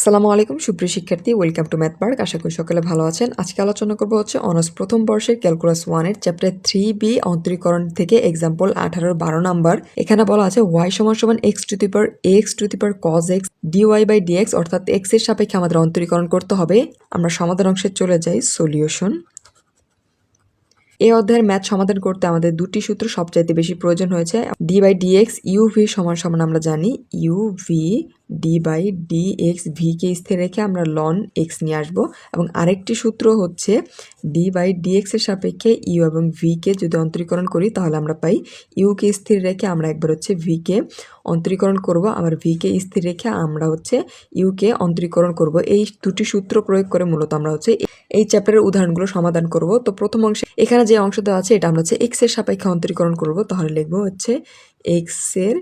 আসসালামু আলাইকুম সুপ্রিয় শিক্ষার্থী, ওয়েলকাম টু ম্যাথ পার্ক। আশা করি সকলে ভালো আছেন। আজকে আলোচনা করব হচ্ছে অনার্স প্রথম বর্ষের ক্যালকুলাস 1-এর চ্যাপ্টার 3b অন্তরীকরণ থেকে এক্সাম্পল 18-12 নাম্বার। এখানে বলা আছে y সমান x to the power cos x dy by dx, অর্থাৎ x এর সাপেক্ষে আমাদের অন্তরীকরণ করতে হবে। আমরা সমাধান অংশে চলে যাই। সলিউশন। এই অধ্যায়ের ম্যাথ সমাধান করতে আমাদের দুটি সূত্র সবচাইতে বেশি প্রয়োজন হয়েছে। ডি বাই ডিএক্স ইউভি সমান আমরা জানি ইউভি ডি বাই ডিএক্স ভিকে স্থির রেখে আমরা লন এক্স নিয়ে আসবো, এবং আরেকটি সূত্র হচ্ছে ডি বাই ডিএক্স এর সাপেক্ষে ইউ এবং ভিকে যদি অন্তরীকরণ করি তাহলে আমরা পাই ইউকে স্থির রেখে আমরা একবার হচ্ছে ভিকে অন্তরীকরণ করব, আবার ভিকে স্থির রেখে আমরা হচ্ছে ইউকে অন্তরীকরণ করব। এই দুটি সূত্র প্রয়োগ করে মূলত আমরা হচ্ছে এই চ্যাপ্টারের উদাহরণগুলো সমাধান করব। তো প্রথম অংশে এখানে যে অংশ দেওয়া আছে এটা আমরা হচ্ছে এক্স এর সাপেক্ষে অন্তরীকরণ করব। তাহলে লিখবো হচ্ছে এক্স এর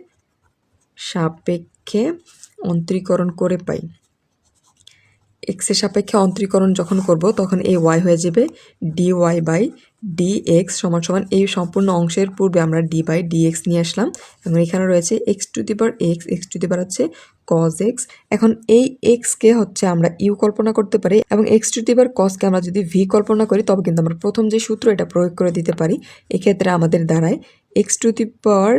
সাপেক্ষে অন্তরীকরণ করে পাই। এক্স এর সাপেক্ষে অন্তরীকরণ যখন করব তখন এই ওয়াই হয়ে যাবে d y by d x সমান এই সম্পূর্ণ অংশের পূর্বে আমরা ডি বাই ডি এক্স নিয়ে আসলাম, এবং এখানে রয়েছে x to the power x to the power হচ্ছে কজ এক্স। এখন এই এক্সকে হচ্ছে আমরা ইউ কল্পনা করতে পারি, এবং এক্স টু দি পাওয়ার কজকে আমরা যদি ভি কল্পনা করি তবে কিন্তু আমরা প্রথম যে সূত্র এটা প্রয়োগ করে দিতে পারি। এক্ষেত্রে আমাদের দাঁড়ায় x to the power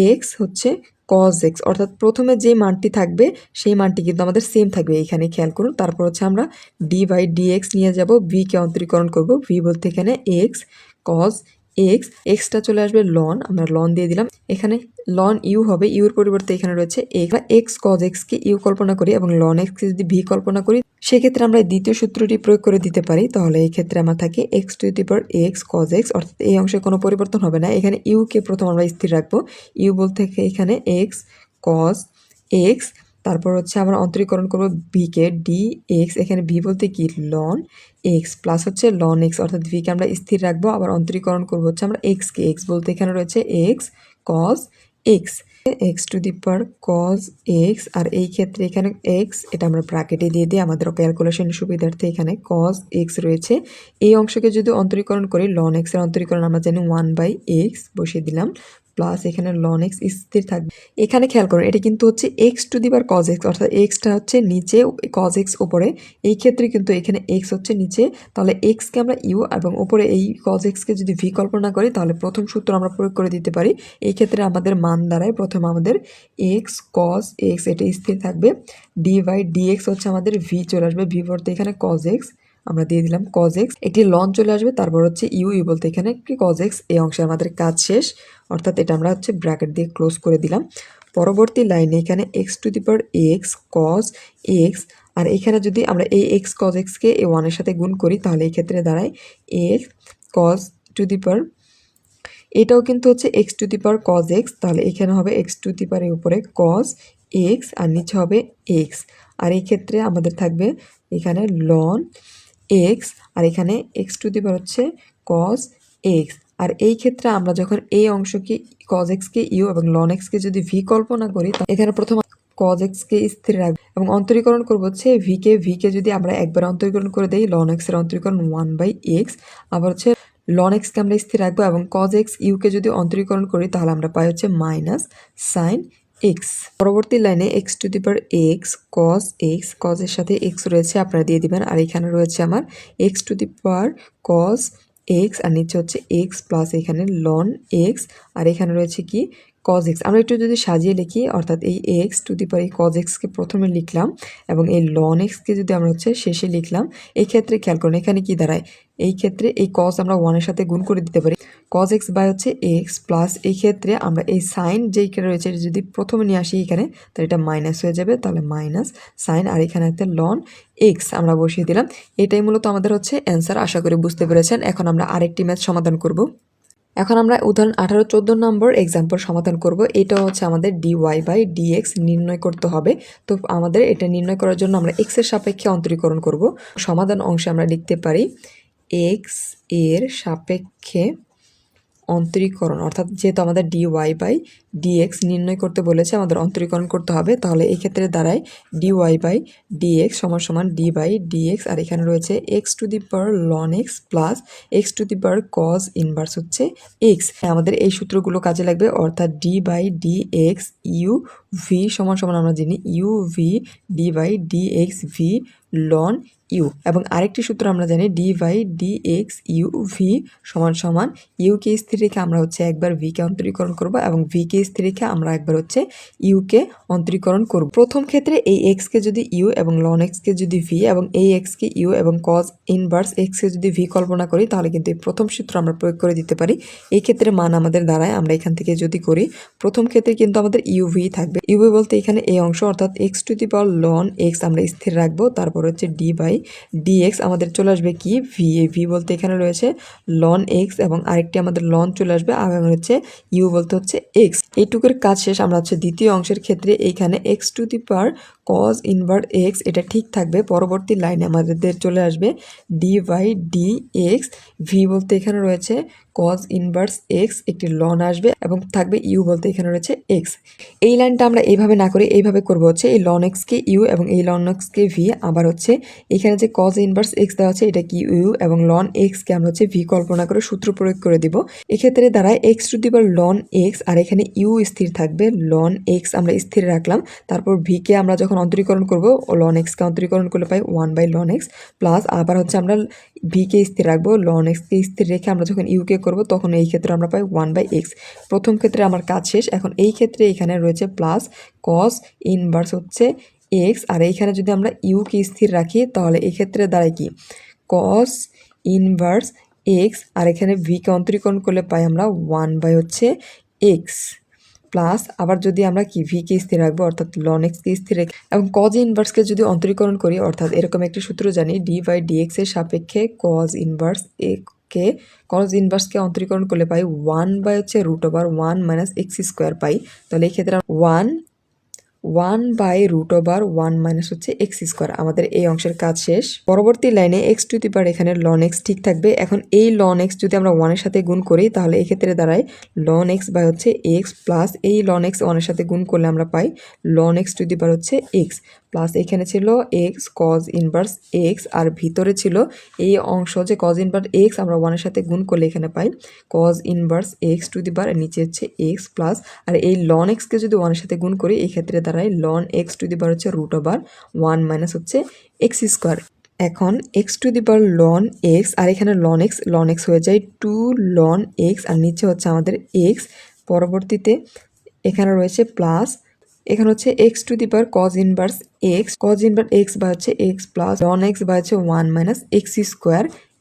x হচ্ছে কজ এক্স, অর্থাৎ প্রথমে যে মানটি থাকবে সেই মানটি কিন্তু আমাদের সেম থাকবে, এখানে খেয়াল করুন। তারপর হচ্ছে আমরা ডি বাই ডি এক্স নিয়ে যাব, ভিকে অন্তরীকরণ করব। ভি বলতে এখানে এক্স কজ এক্স, এক্সটা চলে আসবে লন, আমরা লন দিয়ে দিলাম। এখানে লন ইউ হবে, ইউর পরিবর্তে এখানে রয়েছে এক্স। এক্স কজ এক্সকে ইউ কল্পনা করি এবং লন এক্সকে যদি ভি কল্পনা করি সেক্ষেত্রে আমরা দ্বিতীয় সূত্রটি প্রয়োগ করে দিতে পারি। তাহলে এই ক্ষেত্রে আমার থাকে x to the power x cos x, অর্থাৎ এই অংশে কোনো পরিবর্তন হবে না। এখানে ইউকে প্রথম আমরা স্থির রাখবো। ইউ বলতে এখানে এক্স কজ এক্স, তারপর হচ্ছে আমরা অন্তরীকরণ করবো ভিকে ডি এক্স, এখানে ভি বলতে কি লন এক্স প্লাস হচ্ছে লন এক্স, অর্থাৎ ভিকে আমরা স্থির রাখবো। আবার অন্তরীকরণ করবো হচ্ছে আমরা এক্সকে, এক্স বলতে এখানে রয়েছে x cos x, x to the power cos x. আর এই ক্ষেত্রে এখানে এক্স এটা আমরা ব্র্যাকেটে দিয়ে দিই আমাদের ক্যালকুলেশনের সুবিধার্থে। এখানে কজ এক্স রয়েছে। এই অংশকে যদি অন্তরীকরণ করি লন এক্সের অন্তরীকরণ আমরা জানি 1/x বসিয়ে দিলাম, প্লাস এখানে লন এক্স স্থির থাকবে। এখানে খেয়াল করুন এটা কিন্তু হচ্ছে x to the power cos x, অর্থাৎ এক্সটা হচ্ছে নিচে কজ এক্স ওপরে। এই ক্ষেত্রে কিন্তু এখানে এক্স হচ্ছে নিচে, তাহলে এক্সকে আমরা ইউ এবং ওপরে এই কজ এক্সকে যদি ভি কল্পনা করি তাহলে প্রথম সূত্র আমরা প্রয়োগ করে দিতে পারি। এই ক্ষেত্রে আমাদের মান দাঁড়ায় প্রথমে আমাদের এক্স কজ এক্স এটা স্থির থাকবে, ডি বাই ডি এক্স হচ্ছে আমাদের ভি চলে আসবে, ভি বলতে এখানে কজ এক্স আমরা দিয়ে দিলাম কজ এক্স, একটি লন চলে আসবে, তারপর হচ্ছে ইউ বলতে এখানে কি কজ এক্স। এই অংশে আমাদের কাজ শেষ, অর্থাৎ এটা আমরা হচ্ছে ব্র্যাকেট দিয়ে ক্লোজ করে দিলাম। পরবর্তী লাইনে এখানে x to the power x cos x, আর এখানে যদি আমরা এই এক্স কজ এক্সকে এই ওয়ানের সাথে গুণ করি তাহলে এই ক্ষেত্রে দাঁড়ায় x cos to the power, এটাও কিন্তু হচ্ছে x to the power cos x, তাহলে এখানে হবে এক্স টু দি পাওয়ার উপরে কজ এক্স আর নিচে হবে এক্স। আর এই ক্ষেত্রে আমাদের থাকবে এখানে লন এক্স, আর এখানে এক্স টু দি পাওয়ার হচ্ছে কজ এক্স। আর এই ক্ষেত্রে আমরা যখন এই অংশকে কজ এক্সকে ইউ এবং লন এক্সকে যদি ভি কল্পনা করি এখানে প্রথম কজ এক্সকে স্থির রাখবো এবং অন্তরীকরণ করবো হচ্ছে ভিকে যদি আমরা একবার অন্তরীকরণ করে দেই লন এক্সের অন্তরীকরণ 1/x, আবার হচ্ছে লন এক্সকে আমরা স্থির রাখবো এবং কজ এক্স ইউকে যদি অন্তরীকরণ করি তাহলে আমরা পাই হচ্ছে মাইনাস সাইন এক্স। পরবর্তী লাইনে x to the power x cos x, কজের সাথে এক্স রয়েছে আপনারা দিয়ে দিবেন, আর এখানে রয়েছে আমার x to the power cos x আর নিচে হচ্ছে এক্স প্লাস এখানে লন এক্স, আর এখানে রয়েছে কি কজ এক্স। আমরা একটু যদি সাজিয়ে লিখি, অর্থাৎ এই এক্স টু দি পাওয়ার এই কজ এক্সকে প্রথমে লিখলাম এবং এই লন এক্সকে যদি আমরা হচ্ছে শেষে লিখলাম। এই ক্ষেত্রে খেয়াল করুন এখানে কি দাঁড়ায়, এই ক্ষেত্রে এই কজ আমরা ওয়ানের সাথে গুণ করে দিতে পারি, কজ এক্স বাই হচ্ছে এক্স প্লাস এই ক্ষেত্রে আমরা এই সাইন যেই রয়েছে যদি প্রথমে নিয়ে আসি এখানে তাহলে এটা মাইনাস হয়ে যাবে, তাহলে মাইনাস সাইন, আর এখানে একটা লন এক্স আমরা বসিয়ে দিলাম। এটাই মূলত আমাদের হচ্ছে অ্যান্সার। আশা করি বুঝতে পেরেছেন। এখন আমরা আরেকটি ম্যাথ সমাধান করব। এখন আমরা উদাহরণ 18-14 নম্বর এক্সাম্পল সমাধান করব। এটা হচ্ছে আমাদের ডিওয়াই বাই ডিএক্স নির্ণয় করতে হবে। তো আমাদের এটা নির্ণয় করার জন্য আমরা এক্স এর সাপেক্ষে অন্তরীকরণ করব। সমাধান অংশে আমরা লিখতে পারি এক্স এর সাপেক্ষে অন্তরীকরণ, অর্থাৎ যেহেতু আমাদের dy/dx নির্ণয় করতে বলেছে, আমাদের অন্তরীকরণ করতে হবে, তাহলে এই ক্ষেত্রে দাঁড়ায় dy/dx সমান d/dx, আর এখানে রয়েছে x⁴ln x plus x⁴cos inverse হচ্ছে x। আমাদের এই সূত্রগুলো কাজে লাগবে, অর্থাৎ d/dx uv সমান আমরা জানি uv d/dx v ln u, এবং আরেকটি সূত্র আমরা জানি d/dx uv সমান u কে স্থির রেখে আমরা হচ্ছে একবার v কে অন্তরীকরণ করব, এবং v কে স্থির রেখে আমরা একবার হচ্ছে u কে অন্তরীকরণ করব। প্রথম ক্ষেত্রে এই x কে যদি u এবং ln x কে যদি v, এবং এই x কে u এবং cos ইনভার্স x কে যদি v কল্পনা করি, তাহলে কিন্তু এই প্রথম সূত্র আমরা প্রয়োগ করে দিতে পারি। এই ক্ষেত্রে মান আমাদের দাঁড়ায়, আমরা এখান থেকে যদি করি, প্রথম ক্ষেত্রে কিন্তু আমাদের uv থাকবে। uv বলতে এখানে এই অংশ, অর্থাৎ x⁴ln x আমরা স্থির রাখবো, তারপর হচ্ছে d/dx আমাদের চলে আসবে কি v, v বলতে এখানে রয়েছে ln x, এবং আরেকটি আমাদের ln চলে আসবে, আর হচ্ছে u বলতে হচ্ছে x। এইটুকুর কাজ শেষ। আমরা হচ্ছে দ্বিতীয় অংশের ক্ষেত্রে এইখানে x⁴cos ইনভার্স x এটা ঠিক থাকবে, পরবর্তী লাইনে আমাদের চলে আসবে d/dx, v বলতে এখানে রয়েছে cos ইনভার্স x, একটি ln আসবে, এবং থাকবে u বলতে এখানে রয়েছে x। এই লাইনটা আমরা এইভাবে না করে এইভাবে করবো, হচ্ছে এই ln x কে u এবং এই ln x কে v, আবার হচ্ছে এখানে যে cos ইনভার্স x দেওয়া আছে এটা কি u, এবং ln x কে আমরা হচ্ছে v কল্পনা করে সূত্র প্রয়োগ করে দিব। এক্ষেত্রে দ্বারা x⁴ln x, আর এখানে u স্থির থাকবে, ln x আমরা স্থির রাখলাম, তারপর v কে আমরা যখন অন্তরীকরণ করব, ln x কে অন্তরীকরণ করলে পাই 1/ln x প্লাস, আবার হচ্ছে আমরা v কে স্থির রাখবো, ln x কে স্থির রেখে আমরা যখন u কে করব, তখন এই ক্ষেত্রে আমরা পাই 1/x। প্রথম ক্ষেত্রে আমার কাজ শেষ। এখন এই ক্ষেত্রে এখানে রয়েছে প্লাস cos ইনভার্স হচ্ছে x, আর এইখানে যদি আমরা u কে স্থির রাখি, তাহলে এই ক্ষেত্রে দাঁড়ায় কি cos ইনভার্স x, আর এখানে v কে অন্তরীকরণ করলে পাই আমরা 1/x প্লাস, আবার যদি আমরা কি v কে স্থির রাখবো, অর্থাৎ ln x কে স্থির রেখে, এবং cos ইনভার্সকে যদি অন্তরীকরণ করি, অর্থাৎ এরকম একটি সূত্র জানি d/dx এর সাপেক্ষে cos ইনভার্সকে অন্তরীকরণ করলে পাই 1/√1 - x² পাই। তাহলে এই ক্ষেত্রে 1/√1 হচ্ছে x²। আমাদের এই অংশের কাজ শেষ। পরবর্তী লাইনে x⁴ এখানে ln x ঠিক থাকবে। এখন এই ln x যদি আমরা 1 এর সাথে গুণ করি, তাহলে এই ক্ষেত্রে দাঁড়ায় ln x হচ্ছে x প্লাস এই ln x 1 এর সাথে গুণ করলে আমরা পাই ln x⁴ হচ্ছে x প্লাস, এখানে ছিল x cos ইনভার্স x, আর ভিতরে ছিল এই অংশ যে cos ইনভার্স x আমরা 1 এর সাথে গুণ করলে এখানে পাই cos ইনভার্স x⁴, আর নিচে হচ্ছে x প্লাস, আর এই ln x কে যদি 1 এর সাথে গুণ করি, এই ক্ষেত্রে দাঁড়ায় ln x⁴ হচ্ছে √1 - হচ্ছে x²। এখন x⁴ln x, আর এখানে ln x হয়ে যায় 2ln x, আর নিচে হচ্ছে আমাদের x। পরবর্তীতে এখানে রয়েছে প্লাস, এখানে হচ্ছে x⁴cos inverse x, cos inverse x হচ্ছে x প্লাস ln x হচ্ছে 1 - x²।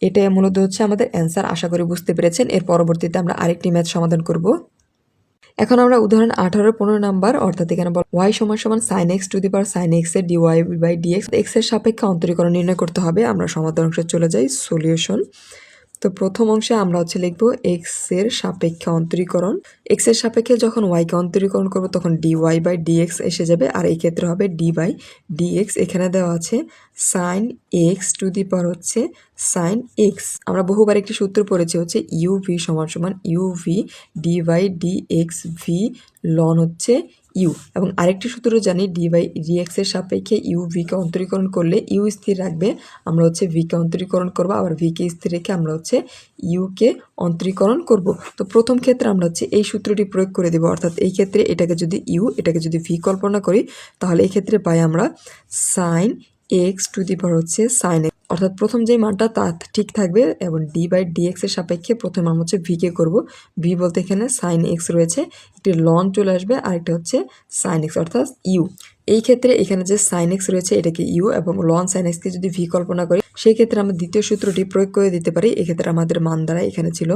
এটাই মূলত হচ্ছে আমাদের অ্যান্সার। আশা করি বুঝতে পেরেছেন। এর পরবর্তীতে আমরা আরেকটি ম্যাথ সমাধান করব। এখন আমরা উদাহরণ 18-15 নাম্বার, অর্থাৎ এখানে বল y sin x⁴sin x এর dy/dx x এর সাপেক্ষে অন্তরীকরণ নির্ণয় করতে হবে। আমরা সমাধান অংশে চলে যাই, সলিউশন। তো প্রথম অংশে আমরা হচ্ছে লিখবো x এর সাপেক্ষে অন্তরীকরণ। x এর সাপেক্ষে যখন y কে অন্তরীকরণ করব, তখন dy/dx এসে যাবে, আর এই ক্ষেত্রে হবে d/dx। এখানে দেওয়া আছে sin x⁴ হচ্ছে sin x। আমরা বহুবার একটি সূত্র পড়েছি, হচ্ছে uv সমান uv d/dx v ln হচ্ছে u, এবং আরেকটি সূত্র জানি d/dx এর সাপেক্ষে uv কে অন্তরীকরণ করলে u স্থির রাখবে, আমরা হচ্ছে v কে অন্তরীকরণ করব, আবার v কে স্থির রেখে আমরা হচ্ছে u কে অন্তরীকরণ করব। তো প্রথম ক্ষেত্রে আমরা হচ্ছে এই সূত্রটি প্রয়োগ করে দেব, অর্থাৎ এই ক্ষেত্রে এটাকে যদি u, এটাকে যদি v কল্পনা করি, তাহলে এই ক্ষেত্রে পাই আমরা sin x⁴ হচ্ছে sin x, অর্থাৎ প্রথম যে মানটা তা ঠিক থাকবে, এবং d/dx এর সাপেক্ষে প্রথমে আমরা হচ্ছে v কে করব। v বলতে এখানে sin x রয়েছে, একটি ln চলে আসবে, আরেকটা হচ্ছে sin x অর্থাৎ u। এই ক্ষেত্রে এখানে যে sin x রয়েছে এটাকে u, এবং ln sin x কে যদি v কল্পনা করি, সেই ক্ষেত্রে আমরা দ্বিতীয় সূত্রটি প্রয়োগ করে দিতে পারি। এক্ষেত্রে আমাদের মান দ্বারা এখানে ছিল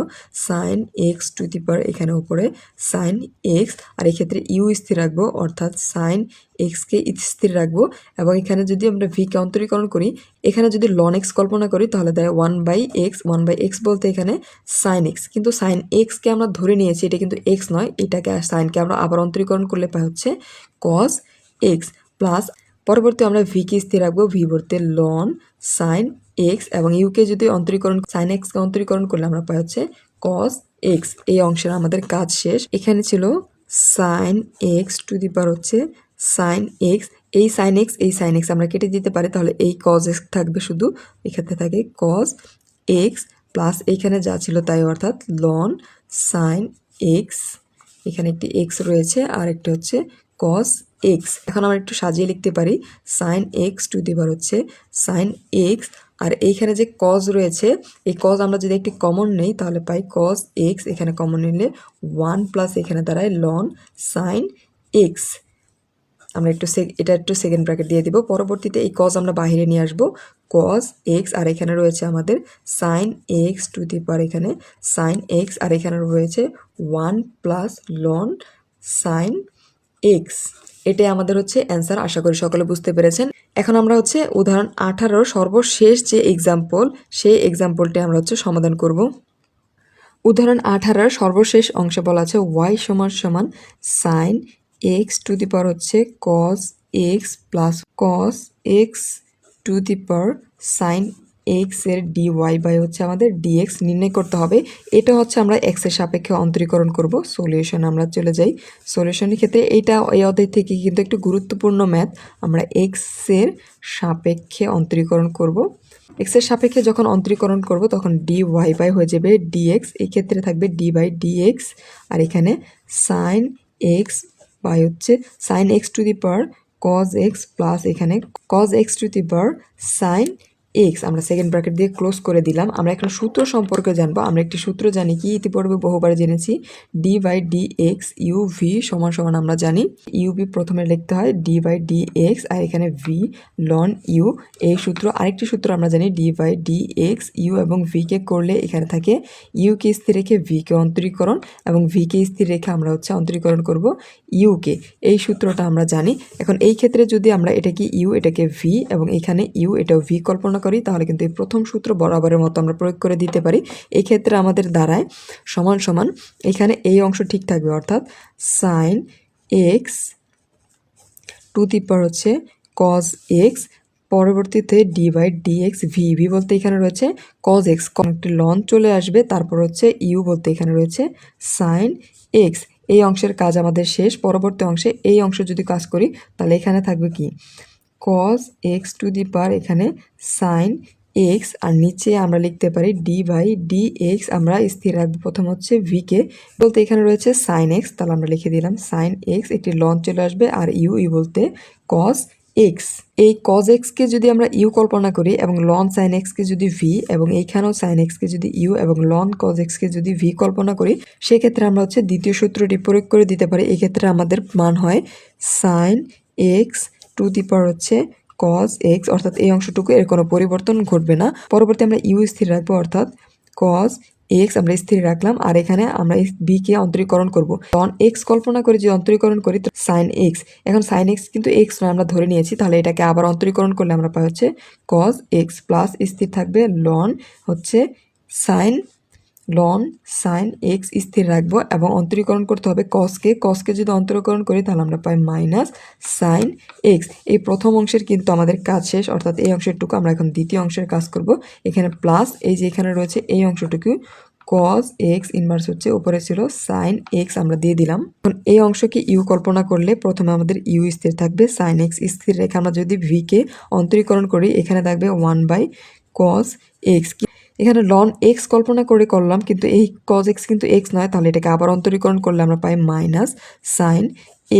sin x⁴, এখানে উপরে sin x, আর এক্ষেত্রে u স্থির রাখবো, অর্থাৎ sin x কে স্থির রাখবো, এবং এখানে যদি আমরা v কে অন্তরীকরণ করি, এখানে যদি ln x কল্পনা করি, তাহলে দেয় 1/x বলতে এখানে sin x, কিন্তু sin x কে আমরা ধরে নিয়েছি, এটা কিন্তু x নয়, এটাকে sin কে আমরা আবার অন্তরীকরণ করলে পাই হচ্ছে cos x প্লাস, পরবর্তী আমরা v কে স্থির রাখবো, v বলতে ln sin x, এবং u কে যদি অন্তরীকরণ sin x কে অন্তরীকরণ করলে আমরা পাই হচ্ছে cos এক্স এই অংশের আমাদের কাজ শেষ। এখানে ছিল sign x to the power হচ্ছে সাইন এক্স, এই সাইন এক্স এই সাইন এক্স আমরা কেটে দিতে পারি, তাহলে এই কজ এক্স থাকবে শুধু, এক্ষেত্রে থাকে কজ এক্স প্লাস এইখানে যা ছিল তাই অর্থাৎ লন সাইন এক্স, এখানে একটি এক্স রয়েছে আর একটি হচ্ছে কস এক্স। এখন আমরা একটু সাজিয়ে লিখতে পারি sign x to the power হচ্ছে সাইন এক্স, আর এইখানে যে কজ রয়েছে এই কজ আমরা যদি একটি কমন নেই তাহলে পাই কজ এক্স, এখানে কমন নিলে 1 প্লাস এখানে দাঁড়ায় লন সাইন এক্স। আমরা এটা একটু সেকেন্ড ব্র্যাকেট দিয়ে দিব। পরবর্তীতে এই কজ আমরা বাইরে নিয়ে আসবো কজ এক্স, আর এখানে রয়েছে আমাদের সাইন এক্স টু দি পাওয়ার এখানে সাইন এক্স, আর এখানে রয়েছে 1 প্লাস লন সাইন এক্স। এটাই আমাদের হচ্ছে অ্যান্সার। আশা করি সকলে বুঝতে পেরেছেন। এখন আমরা হচ্ছে উদাহরণ 18 সর্বশেষ যে এক্সাম্পল সেই এক্সাম্পলটি আমরা হচ্ছে সমাধান করব। উদাহরণ 18 সর্বশেষ অংশে বলা আছে ওয়াই সমান সমান sine x to the power হচ্ছে cos x plus cos x to the power sine x এর ডিওয়াই বাই হচ্ছে আমাদের ডিএক্স নির্ণয় করতে হবে। এটা হচ্ছে আমরা এক্সের সাপেক্ষে অন্তরীকরণ করব। সলিউশন আমরা চলে যাই। সলিউশনের ক্ষেত্রে এইটা এই অধ্যায় থেকে কিন্তু একটু গুরুত্বপূর্ণ ম্যাথ, আমরা এক্সের সাপেক্ষে অন্তরীকরণ করব। এক্সের সাপেক্ষে যখন অন্তরীকরণ করব তখন ডি ওয়াই বাই হয়ে যাবে ডিএক্স, এই ক্ষেত্রে থাকবে ডি বাই ডিএক্স, আর এখানে সাইন এক্স বাই হচ্ছে sine x to the power cos x plus এখানে cos x to the power sine x আমরা সেকেন্ড ব্র্যাকেট দিয়ে ক্লোজ করে দিলাম। আমরা এখন সূত্র সম্পর্কে জানবো। আমরা একটি সূত্র জানি কি ইতিপূর্বে বহুবার জেনেছি, d by d x u v সমান সমান আমরা জানি ইউভি প্রথমে লিখতে হয় ডি বাই ডি এক্স, আর এখানে ভি লন ইউ এই সূত্র। আরেকটি সূত্র আমরা জানি d by d x u এবং ভিকে করলে এখানে থাকে ইউকে স্থির রেখে ভিকে অন্তরীকরণ এবং ভিকে স্থির রেখে আমরা হচ্ছে অন্তরীকরণ করব ইউকে, এই সূত্রটা আমরা জানি। এখন এই ক্ষেত্রে যদি আমরা এটাকে ইউ এটাকে ভি এবং এখানে ইউ এটাও ভি কল্পনা করি তাহলে কিন্তু এই প্রথম সূত্র বরাবরের মতো আমরা প্রয়োগ করে দিতে পারি। এই ক্ষেত্রে আমাদের দাঁড়ায় সমান সমান এখানে এই অংশ ঠিক থাকবে অর্থাৎ sine x to the power হচ্ছে কজ এক্স, পরবর্তীতে d by d x v, v বলতে এখানে রয়েছে কজ এক্স, একটি লন চলে আসবে, তারপর হচ্ছে ইউ বলতে এখানে রয়েছে সাইন এক্স। এই অংশের কাজ আমাদের শেষ। পরবর্তী অংশে এই অংশ যদি কাজ করি তাহলে এখানে থাকবে কি কজ এক্স টু দি পাওয়ার এখানে সাইন এক্স, আর নিচে আমরা লিখতে পারি ডি বাই ডি এক্স, আমরা স্থির রাখবো প্রথম হচ্ছে ভিকে বলতে এখানে রয়েছে সাইন এক্স, তাহলে আমরা লিখে দিলাম সাইন এক্স, একটি লন চলে আসবে, আর ইউ ইউ বলতে কজ এক্স। এই কজ এক্সকে যদি আমরা ইউ কল্পনা করি এবং লন সাইন এক্সকে যদি ভি এবং এইখানেও সাইন এক্সকে যদি ইউ এবং লন কজ এক্সকে যদি ভি কল্পনা করি সেক্ষেত্রে আমরা হচ্ছে দ্বিতীয় সূত্রটি প্রয়োগ করে দিতে পারি। এক্ষেত্রে আমাদের মান হয় sign x to the power হচ্ছে কজ এক্স, অর্থাৎ এই অংশটুকু এর কোনো পরিবর্তন ঘটবে না। পরবর্তী আমরা ইউ স্থির রাখবো অর্থাৎ কজ এক্স আমরা স্থির রাখলাম, আর এখানে আমরা বি কে অন্তরীকরণ করব। লন এক্স কল্পনা করে যে অন্তরীকরণ করি তো সাইন এক্স, এখন সাইন এক্স কিন্তু এক্স নয় আমরা ধরে নিয়েছি, তাহলে এটাকে আবার অন্তরীকরণ করলে আমরা পাই হচ্ছে কজ এক্স প্লাস স্থির থাকবে লন হচ্ছে সাইন লন সাইন এক্স স্থির রাখবো এবং অন্তরীকরণ করতে হবে কসকে, কসকে যদি অন্তরীকরণ করি তাহলে আমরা পাই মাইনাস সাইন এক্স। এই প্রথম অংশের কিন্তু আমাদের কাজ শেষ, অর্থাৎ এই অংশেরটুকু আমরা এখন দ্বিতীয় অংশের কাজ করব। এখানে প্লাস এই যে এখানে রয়েছে এই অংশটুকু কজ এক্স ইনভার্স হচ্ছে উপরে ছিল সাইন এক্স আমরা দিয়ে দিলাম। এখন এই অংশকে ইউ কল্পনা করলে প্রথমে আমাদের ইউ স্থির থাকবে, সাইন এক্স স্থির রেখে আমরা যদি ভিকে অন্তরীকরণ করি এখানে থাকবে 1 বাই কজ এক্স। এখানে লন এক্স কল্পনা করে করলাম কিন্তু এই কজ এক্স কিন্তু এক্স নয়, তাহলে এটাকে আবার অন্তরীকরণ করলে আমরা পাই মাইনাস সাইন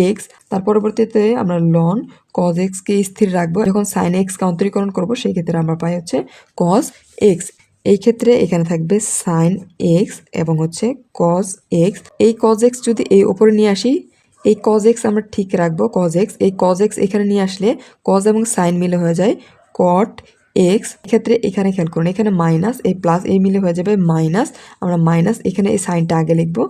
এক্স। তার পরবর্তীতে আমরা লন কজ এক্সকে স্থির রাখবো, যখন সাইন এক্সকে অন্তরীকরণ করবো সেই ক্ষেত্রে আমরা পাই হচ্ছে কজ এক্স। এই ক্ষেত্রে এখানে থাকবে সাইন এক্স এবং হচ্ছে কজ এক্স। এই কজ এক্স যদি এই উপরে নিয়ে আসি এই কজ এক্স আমরা ঠিক রাখবো কজ এক্স, এই কজ এক্স এখানে নিয়ে আসলে কজ এবং সাইন মিলে হয়ে যায় কট এক্স। এক্ষেত্রে এখানে খেয়াল করুন এখানে মাইনাস এই প্লাস এই মিলে হয়ে যাবে মাইনাস, আমরা মাইনাস এখানে এই সাইনটা আগে লিখবো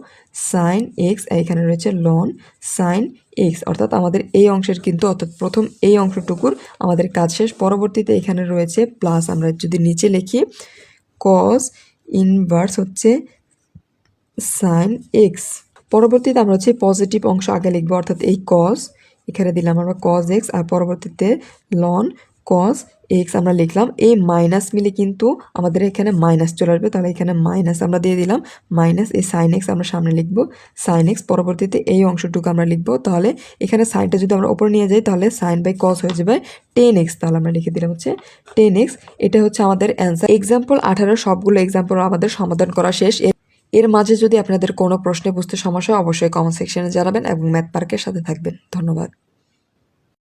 সাইন এক্স, এখানে রয়েছে লন সাইন এক্স, অর্থাৎ আমাদের এই অংশের কিন্তু অর্থাৎ প্রথম এই অংশটুকুর আমাদের কাজ শেষ। পরবর্তীতে এখানে রয়েছে প্লাস, আমরা যদি নিচে লিখি কজ ইনভার্স হচ্ছে সাইন এক্স। পরবর্তীতে আমরা হচ্ছে পজিটিভ অংশ আগে লিখবো, অর্থাৎ এই কজ এখানে দিলাম আমরা কজ এক্স, আর পরবর্তীতে লন কজ এক্স আমরা লিখলাম, এই মাইনাস মিলে কিন্তু আমাদের এখানে মাইনাস চলে আসবে, তাহলে এখানে মাইনাস আমরা দিয়ে দিলাম, মাইনাস এই সাইন এক্স আমরা সামনে লিখবো, সাইন এক্স পরবর্তীতে এই অংশটুকু আমরা লিখবো। তাহলে এখানে সাইনটা যদি আমরা উপরে নিয়ে যাই তাহলে সাইন বাই কস হয়ে যাবে 10x, তাহলে আমরা লিখে দিলাম হচ্ছে 10x। এটা হচ্ছে আমাদের অ্যান্সার। এক্সাম্পল 18 সবগুলো এক্সাম্পল আমাদের সমাধান করা শেষ। এর মাঝে যদি আপনাদের কোনো প্রশ্নে বুঝতে সমস্যা হয় অবশ্যই কমেন্ট সেকশনে জানাবেন এবং ম্যাথ পার্কের সাথে থাকবেন। ধন্যবাদ।